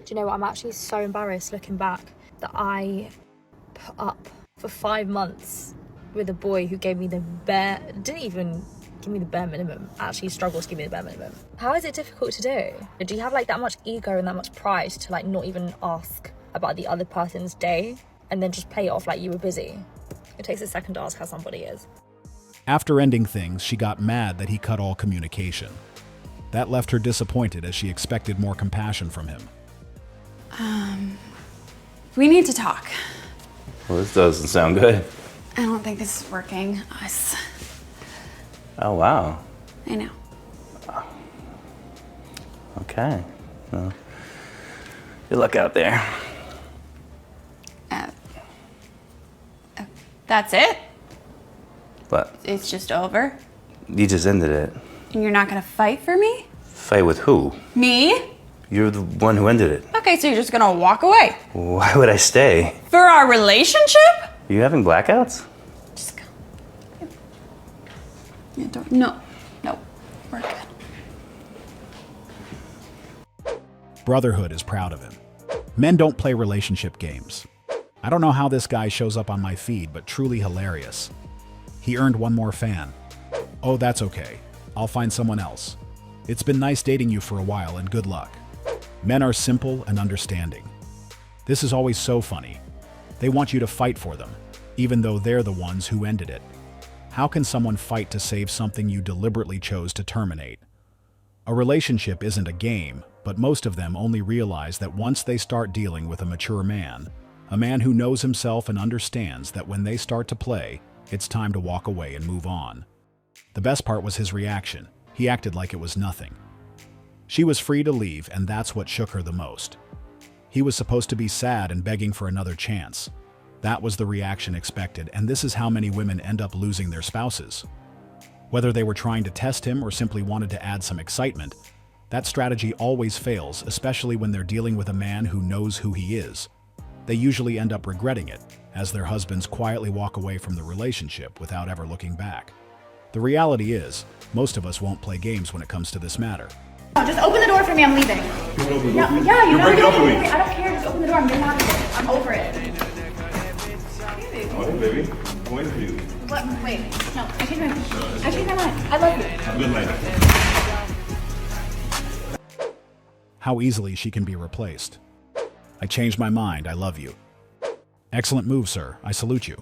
Do you know what? I'm actually so embarrassed looking back that I put up for 5 months with a boy who gave me didn't even give me the bare minimum, actually struggled to give me the bare minimum. How is it difficult to do? Do you have like that much ego and that much pride to like not even ask about the other person's day and then just play it off like you were busy? It takes a second to ask how somebody is. After ending things, she got mad that he cut all communication. That left her disappointed as she expected more compassion from him. We need to talk. Well, this doesn't sound good. I don't think this is working. Us. Oh, wow. I know. Okay. Well, good luck out there. That's it? But It's just over? you just ended it. And you're not gonna fight for me? Fight with who? Me? You're the one who ended it. Okay, so you're just gonna walk away? Why would I stay? For our relationship? Are you having blackouts? Just go. Yeah, don't. No. No. We're good. Brotherhood is proud of him. Men don't play relationship games. I don't know how this guy shows up on my feed, but truly hilarious. He earned one more fan. Oh, that's okay. I'll find someone else. It's been nice dating you for a while and good luck. Men are simple and understanding. This is always so funny. They want you to fight for them, even though they're the ones who ended it. How can someone fight to save something you deliberately chose to terminate? A relationship isn't a game, but most of them only realize that once they start dealing with a mature man, a man who knows himself and understands that when they start to play, it's time to walk away and move on. The best part was his reaction. He acted like it was nothing. She was free to leave, and that's what shook her the most. He was supposed to be sad and begging for another chance. That was the reaction expected, and this is how many women end up losing their spouses. Whether they were trying to test him or simply wanted to add some excitement, that strategy always fails, especially when they're dealing with a man who knows who he is. They usually end up regretting it, as their husbands quietly walk away from the relationship without ever looking back. The reality is, most of us won't play games when it comes to this matter. No, just open the door for me, I'm leaving. Yeah, you know you don't need me. I don't care, just open the door, I'm getting out of here. I'm over it. Oh, baby. I'm waiting for you. What? Wait, no, I changed my mind. I love you. Have a good night. How easily she can be replaced. I changed my mind, I love you. Excellent move, sir, I salute you.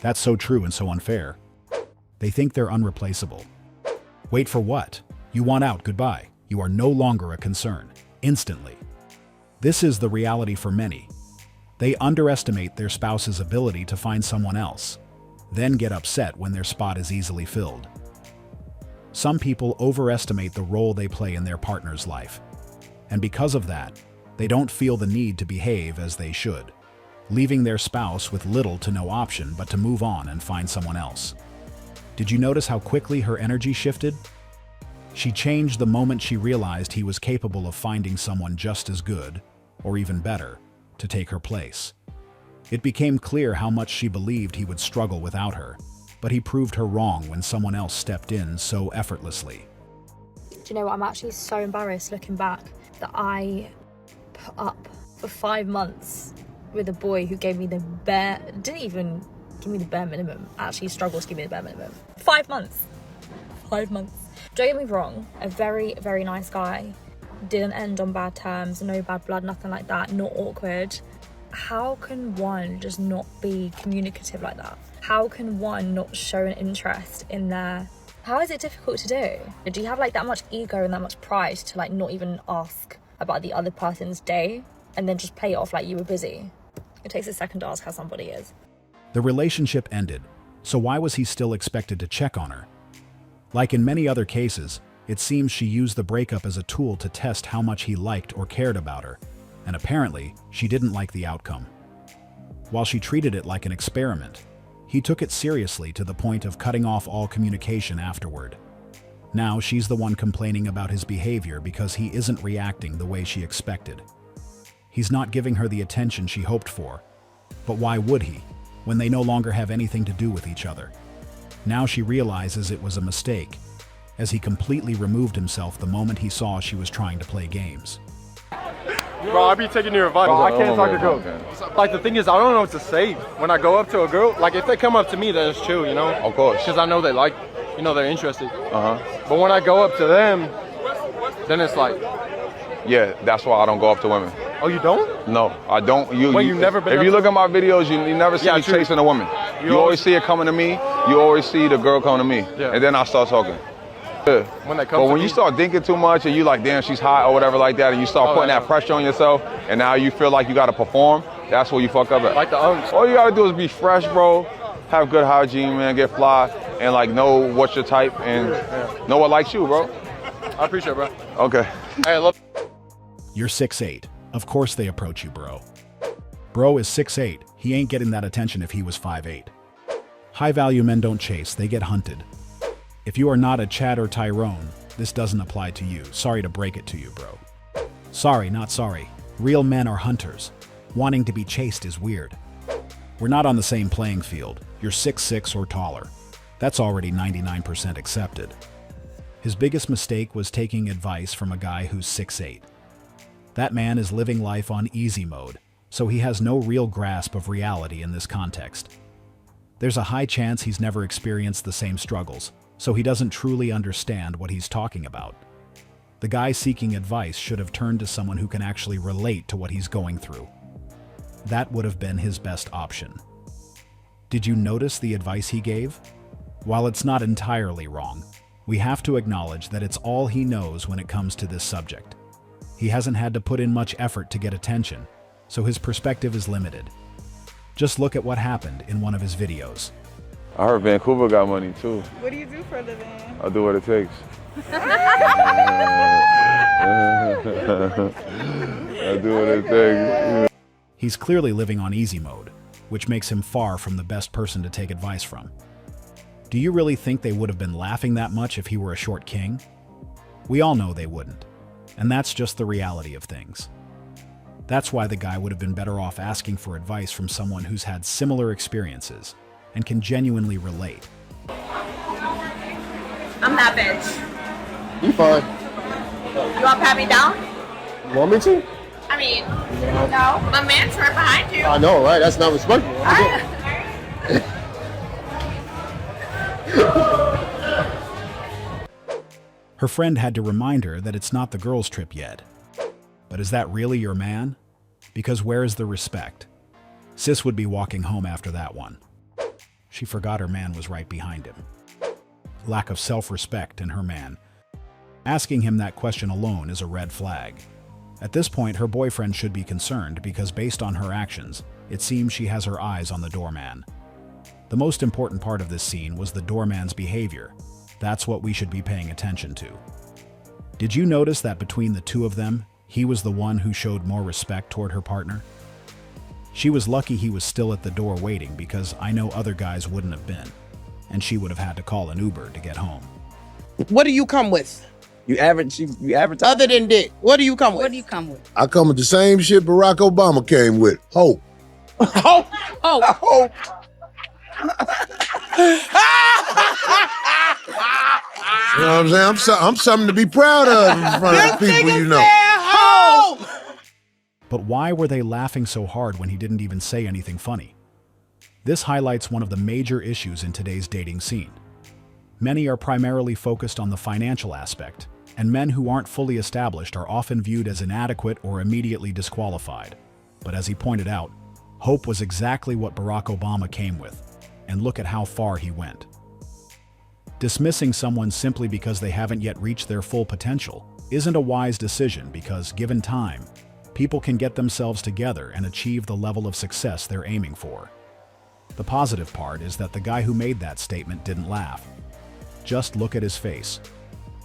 That's so true and so unfair. They think they're unreplaceable. Wait for what? You want out, goodbye. You are no longer a concern. Instantly. This is the reality for many. They underestimate their spouse's ability to find someone else, then get upset when their spot is easily filled. Some people overestimate the role they play in their partner's life, and because of that, they don't feel the need to behave as they should, leaving their spouse with little to no option but to move on and find someone else. Did you notice how quickly her energy shifted? She changed the moment she realized he was capable of finding someone just as good, or even better, to take her place. It became clear how much she believed he would struggle without her, but he proved her wrong when someone else stepped in so effortlessly. Do you know what? I'm actually so embarrassed looking back that I put up for 5 months with a boy who gave me didn't even give me the bare minimum, actually struggled to give me the bare minimum. 5 months. 5 months. Don't get me wrong, a very, very nice guy. Didn't end on bad terms, no bad blood, nothing like that, not awkward. How can one just not be communicative like that? How can one not show an interest in their... How is it difficult to do? Do you have like that much ego and that much pride to like not even ask about the other person's day and then just play it off like you were busy? It takes a second to ask how somebody is. The relationship ended, so why was he still expected to check on her? Like in many other cases, it seems she used the breakup as a tool to test how much he liked or cared about her, and apparently, she didn't like the outcome. While she treated it like an experiment, he took it seriously to the point of cutting off all communication afterward. Now she's the one complaining about his behavior because he isn't reacting the way she expected. He's not giving her the attention she hoped for. But why would he, when they no longer have anything to do with each other? Now she realizes it was a mistake, as he completely removed himself the moment he saw she was trying to play games. Bro, I be taking your advice. Bro, I can't talk to girls. Like, the thing is, I don't know what to say when I go up to a girl. Like, if they come up to me, then it's chill, you know? Of course. Because I know they like, you know, they're interested. Uh-huh. But when I go up to them, then it's like... Yeah, that's why I don't go up to women. Oh, you don't? No, I don't. Wait, you never been If up you to- look at my videos, you never see me true. chasing a woman. You always see it coming to me. You always see the girl coming to me. Yeah. And then I start talking. Yeah. When they come But to when me- you start thinking too much and you like, damn, she's hot or whatever like that, and you start putting that pressure on yourself, and now you feel like you got to perform, that's where you fuck up at. Like the unks. All you got to do is be fresh, bro. Have good hygiene, man. Get fly. And like know what's your type and know what likes you, bro. I appreciate it, bro. Okay. Hey, love. You're 6'8". Of course they approach you, bro. Bro is 6'8". He ain't getting that attention if he was 5'8". High-value men don't chase, they get hunted. If you are not a Chad or Tyrone, this doesn't apply to you. Sorry to break it to you, bro. Sorry, not sorry. Real men are hunters. Wanting to be chased is weird. We're not on the same playing field. You're 6'6" or taller. That's already 99% accepted. His biggest mistake was taking advice from a guy who's 6'8". That man is living life on easy mode, so he has no real grasp of reality in this context. There's a high chance he's never experienced the same struggles, so he doesn't truly understand what he's talking about. The guy seeking advice should have turned to someone who can actually relate to what he's going through. That would have been his best option. Did you notice the advice he gave? While it's not entirely wrong, we have to acknowledge that it's all he knows when it comes to this subject. He hasn't had to put in much effort to get attention, so his perspective is limited. Just look at what happened in one of his videos. I heard Vancouver got money too. What do you do for a living? I do what it takes. I do what it takes. He's clearly living on easy mode, which makes him far from the best person to take advice from. Do you really think they would have been laughing that much if he were a short king? We all know they wouldn't, and that's just the reality of things. That's why the guy would have been better off asking for advice from someone who's had similar experiences and can genuinely relate. I'm that bitch. You fine. You want to pat me down? You want me to? I mean, no. My man's right behind you. I know, right? That's not respectful. Her friend had to remind her that it's not the girl's trip yet. But is that really your man? Because where is the respect? Sis would be walking home after that one. She forgot her man was right behind him. Lack of self-respect in her man. Asking him that question alone is a red flag. At this point, her boyfriend should be concerned because based on her actions, it seems she has her eyes on the doorman. The most important part of this scene was the doorman's behavior. That's what we should be paying attention to. Did you notice that between the two of them, he was the one who showed more respect toward her partner? She was lucky he was still at the door waiting because I know other guys wouldn't have been, and she would have had to call an Uber to get home. What do you come with? You average. Other than dick, what do you come with? What do you come with? I come with the same shit Barack Obama came with. Hope. Hope. Hope. You know what I'm saying? I'm something to be proud of in front of the people you know. But why were they laughing so hard when he didn't even say anything funny? This highlights one of the major issues in today's dating scene. Many are primarily focused on the financial aspect, and men who aren't fully established are often viewed as inadequate or immediately disqualified. But as he pointed out, hope was exactly what Barack Obama came with, and look at how far he went. Dismissing someone simply because they haven't yet reached their full potential isn't a wise decision because, given time, people can get themselves together and achieve the level of success they're aiming for. The positive part is that the guy who made that statement didn't laugh. Just look at his face.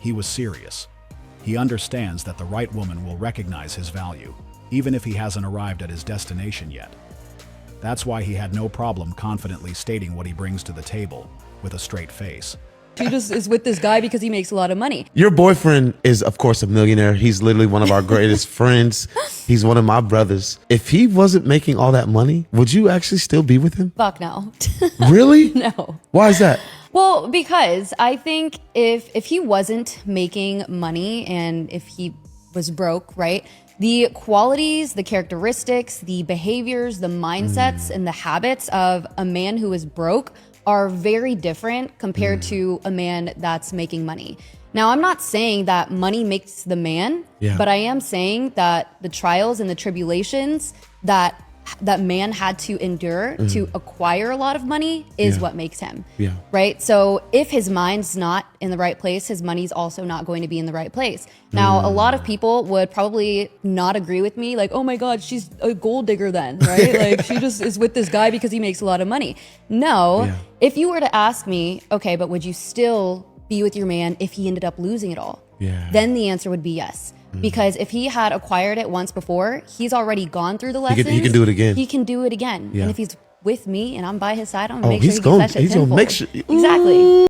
He was serious. He understands that the right woman will recognize his value, even if he hasn't arrived at his destination yet. That's why he had no problem confidently stating what he brings to the table, with a straight face. She just is with this guy because he makes a lot of money. Your boyfriend is, of course, a millionaire. He's literally one of our greatest friends. He's one of my brothers. If he wasn't making all that money, would you actually still be with him? Fuck no. Really? No. Why is that? Well, because I think if he wasn't making money and if he was broke, right, the qualities, the characteristics, the behaviors, the mindsets, and the habits of a man who is broke are very different compared to a man that's making money. Now, I'm not saying that money makes the man, but I am saying that the trials and the tribulations that man had to endure to acquire a lot of money is what makes him. Right? So if his mind's not in the right place, his money's also not going to be in the right place. Now, a lot of people would probably not agree with me, like, oh my God, she's a gold digger then, right? Like, she just is with this guy because he makes a lot of money. No, if you were to ask me, okay, but would you still be with your man if he ended up losing it all? Then the answer would be yes. Because if he had acquired it once before, he's already gone through the lessons. He can do it again. He can do it again. And if he's with me and I'm by his side, I'm gonna make he's sure he gets that shit gonna make tenfold. sure. Exactly.